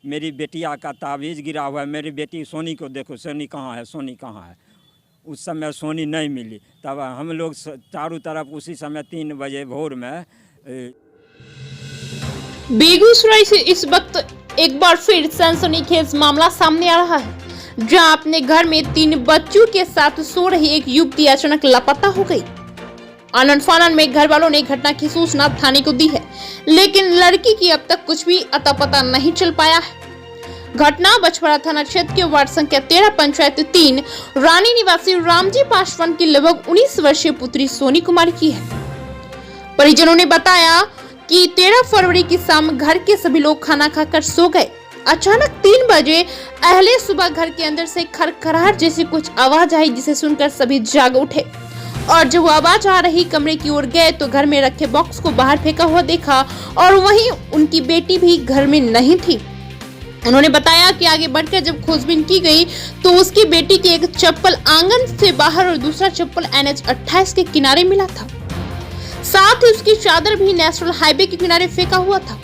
मेरी बेटिया का ताबीज़ गिरा हुआ है, मेरी बेटी सोनी को देखो, सोनी कहाँ है, सोनी कहाँ है। उस समय सोनी नहीं मिली, तब हम लोग चारों तरफ उसी समय 3 बजे भोर में बेगूसराय से इस वक्त एक बार फिर सनसनीखेज मामला सामने आ रहा है, जहां अपने घर में 3 बच्चों के साथ सो रही एक युवती अचानक लापता हो गई। आनन फानन में घर वालों ने घटना की सूचना थाने को दी है, लेकिन लड़की की अब तक कुछ भी अता पता नहीं चल पाया है। घटना बछवाड़ा थाना क्षेत्र के वार्ड संख्या 13 पंचायत 3 रानी निवासी रामजी पासवान की लगभग 19 वर्षीय पुत्री सोनी कुमारी की है। परिजनों ने बताया कि 13 फरवरी की शाम घर के सभी लोग खाना खाकर सो गए। अचानक 3 बजे अहले सुबह घर के अंदर से खरखराहट जैसी कुछ आवाज आई, जिसे सुनकर सभी जाग उठे और जब वो आवाज आ रही कमरे की ओर गए तो घर में रखे बॉक्स को बाहर फेंका हुआ देखा और वहीं उनकी बेटी भी घर में नहीं थी। उन्होंने बताया कि आगे बढ़कर जब खोजबीन की गई तो उसकी बेटी की एक चप्पल आंगन से बाहर और दूसरा चप्पल NH 28 के किनारे मिला था। साथ ही उसकी चादर भी नेशनल हाईवे के किनारे फेंका हुआ था।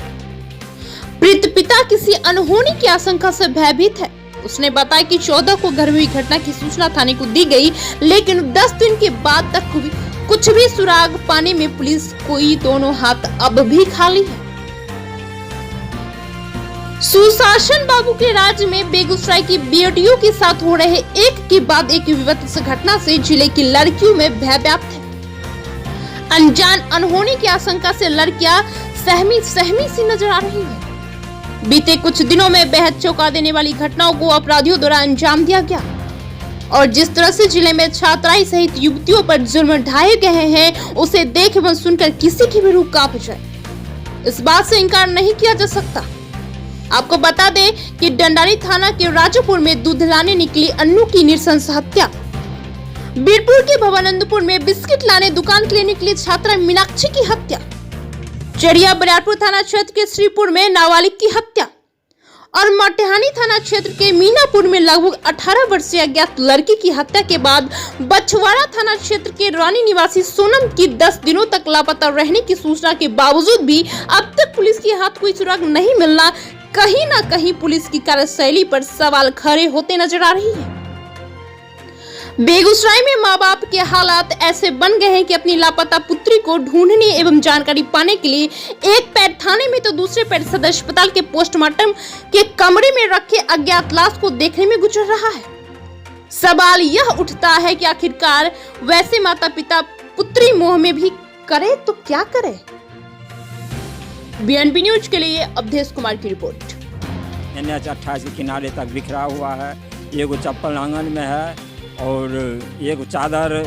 मृत पिता किसी अनहोनी की आशंका से भयभीत है। उसने बताया कि 14 को घर में हुई घटना की सूचना थाने को दी गई, लेकिन 10 दिन के बाद तक कुछ भी सुराग पाने में पुलिस कोई दोनों हाथ अब भी खाली है। सुशासन बाबू के राज्य में बेगूसराय की बेटियों के साथ हो रहे एक के बाद एक विभत्स घटना से जिले की लड़कियों में भय व्याप्त है। अनजान अनहोनी की आशंका से लड़कियां सहमी सी नजर आ रही है। बीते कुछ दिनों में बेहद चौंका देने वाली घटनाओं को अपराधियों द्वारा अंजाम दिया गया और जिस तरह से जिले में छात्राएं सहित युवतियों पर जुर्म ढाए गए हैं, उसे देख एवं सुनकर किसी की भी रूह कांप जाए। इस बात से इनकार नहीं किया जा सकता। आपको बता दें कि डंडारी थाना के राजापुर में दूध लाने निकली अन्नू की नृशंस हत्या, बीरपुर के भवानंदपुर में बिस्किट लाने दुकान के लिए निकली छात्रा मीनाक्षी की हत्या, चरिया बरियारपुर थाना क्षेत्र के श्रीपुर में नाबालिग की हत्या और मटिहानी थाना क्षेत्र के मीनापुर में लगभग 18 वर्षीय अज्ञात लड़की की हत्या के बाद बछवाड़ा थाना क्षेत्र के रानी निवासी सोनम की 10 दिनों तक लापता रहने की सूचना के बावजूद भी अब तक पुलिस के हाथ कोई सुराग नहीं मिलना कहीं न कहीं पुलिस की कार्यशैली पर सवाल खड़े होते नजर आ रही है। बेगूसराय में माँ बाप के हालात ऐसे बन गए हैं कि अपनी लापता पुत्री को ढूंढने एवं जानकारी पाने के लिए एक पैर थाने में तो दूसरे पैर सदर अस्पताल के पोस्टमार्टम के कमरे में रखे अज्ञात लाश को देखने में गुजर रहा है। सवाल यह उठता है कि आखिरकार वैसे माता पिता पुत्री मोह में भी करे तो क्या करे। BNB न्यूज के लिए अवधेश कुमार की रिपोर्ट। NH 28 के किनारे तक बिखरा हुआ है। एगो चप्पल आंगन में है और एक चादर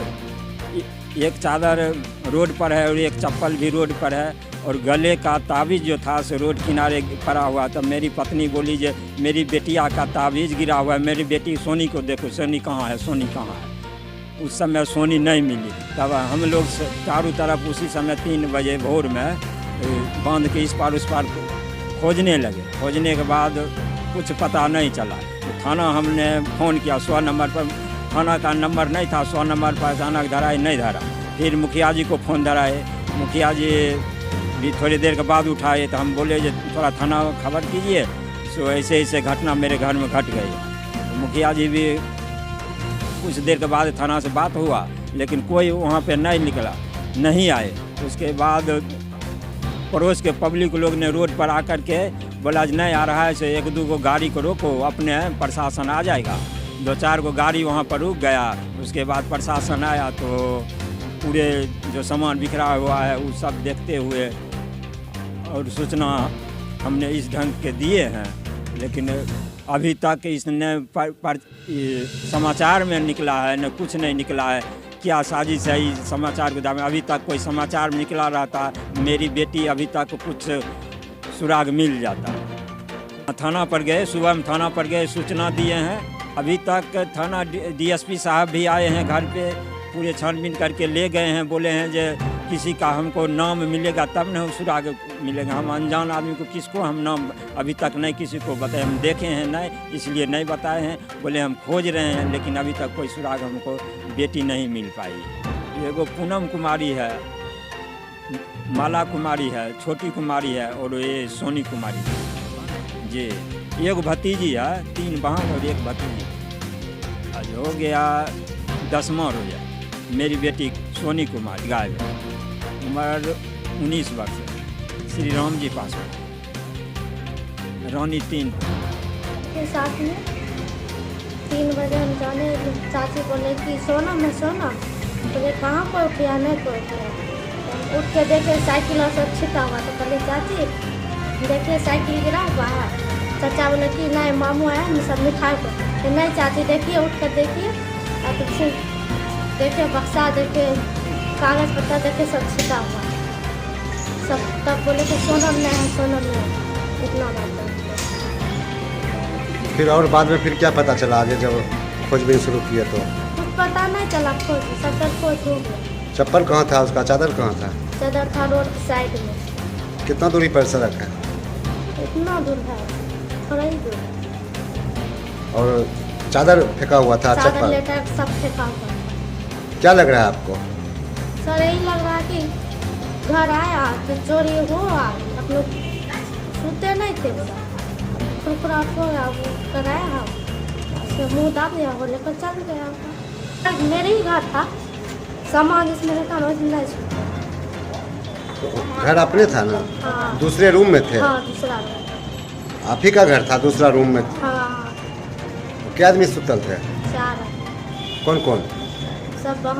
रोड पर है और एक चप्पल भी रोड पर है और गले का ताबीज़ जो था सो रोड किनारे पड़ा हुआ। तब मेरी पत्नी बोली जे मेरी बेटिया का ताबीज़ गिरा हुआ है, मेरी बेटी सोनी को देखो, सोनी कहाँ है, सोनी कहाँ है। उस समय सोनी नहीं मिली, तब हम लोग चारों तरफ उसी समय 3 बजे भोर में बांध के इस पार उस पार खोजने लगे। खोजने के बाद कुछ पता नहीं चला। थाना हमने फ़ोन किया, 100 नंबर पर, थाना का नंबर नहीं था, 100 नंबर पर अचानक धराए, नहीं धरा। फिर मुखिया जी को फ़ोन धराए, मुखिया जी भी थोड़ी देर के बाद उठाए तो हम बोले जो थोड़ा थाना खबर कीजिए। सो ऐसे ऐसे घटना मेरे घर में घट गई। तो मुखिया जी भी कुछ देर के बाद थाना से बात हुआ, लेकिन कोई वहाँ पे नहीं निकला, नहीं आए। उसके बाद पड़ोस के पब्लिक लोग ने रोड पर आकर के बोला नहीं आ रहा है, सो 1-2 गो गाड़ी को रोको, अपने प्रशासन आ जाएगा। 2-4 गो गाड़ी वहाँ पर रुक गया। उसके बाद प्रशासन आया तो पूरे जो सामान बिखरा हुआ है वो सब देखते हुए और सूचना हमने इस ढंग के दिए हैं, लेकिन अभी तक इसने समाचार में निकला है न कुछ नहीं निकला है। क्या साजिश है इस समाचार के में? अभी तक कोई समाचार में निकला रहता मेरी बेटी अभी तक कुछ सुराग मिल जाता। थाना पर गए, सुबह में थाना पर गए, सूचना दिए हैं। अभी तक थाना DSP साहब भी आए हैं घर पे, पूरे छानबीन करके ले गए हैं। बोले हैं जो किसी का हमको नाम मिलेगा तब न सुराग मिलेगा। हम अनजान आदमी को किसको हम नाम अभी तक नहीं किसी को बताए, हम देखे हैं नहीं इसलिए नहीं बताए हैं। बोले हम खोज रहे हैं लेकिन अभी तक कोई सुराग हमको बेटी नहीं मिल पाई। एगो पूनम कुमारी है, माला कुमारी है, छोटी कुमारी है और ये सोनी कुमारी है। जी, एक भतीजी है, 3 बहन और 1 भतीजी। आज हो गया 10वां रोजा। मेरी बेटी सोनी कुमार गायब है, उम्र 19 वर्ष है, श्री राम जी पास में, रानी 3 के साथ में 3 बजे हम जाने, चाची बोले कि सोना मैं सोना, बोले कहाँ पर उठिया नहीं पर उठिया। हम उठ के देखे साइकिल से छिटा हुआ, तो कहले चाची देखिए साइकिल गिरा हुआ है। चाचा बोले कि नहीं मामू आया हम सब मिठाई को, तो नहीं चाची देखिए उठ कर देखिए, और तो फिर देखे बक्सा देखे कागज़ पत्ता देखे सब छिटा हुआ सब। तब बोले कि सोनम नहीं है सोनम नहीं है, इतना बात। फिर और बाद में फिर क्या पता चला आगे जब खोजबीन शुरू किए तो? कुछ पता नहीं चला, खोज सब तक खोज हो गया। चप्पल कहाँ था उसका, चादर कहाँ था? चादर था रोड साइड में। कितना दूरी पर सड़क है? इतना दूर है, थोड़ा ही दूर है। और चादर फेंका हुआ था, चादर चप्पल? लेकर सब फेंका हुआ। क्या लग रहा है आपको? सर यही लग रहा है कि घर आया तो चोरी हुआ, अब लोग सोते नहीं थे, खुरखुराट हो गया, वो कराया हम उसके मुँह दाब दिया, वो लेकर चल गया। मेरे ही घर था, सामान जिसमें रहता ना उसमें नहीं छूटा। घर अपने था ना? हाँ दूसरे रूम में थे? हाँ दूसरा घर। आप ही का घर था, दूसरा रूम में? हाँ क्या आदमी सुतल थे? 4 कौन कौन? सब बहन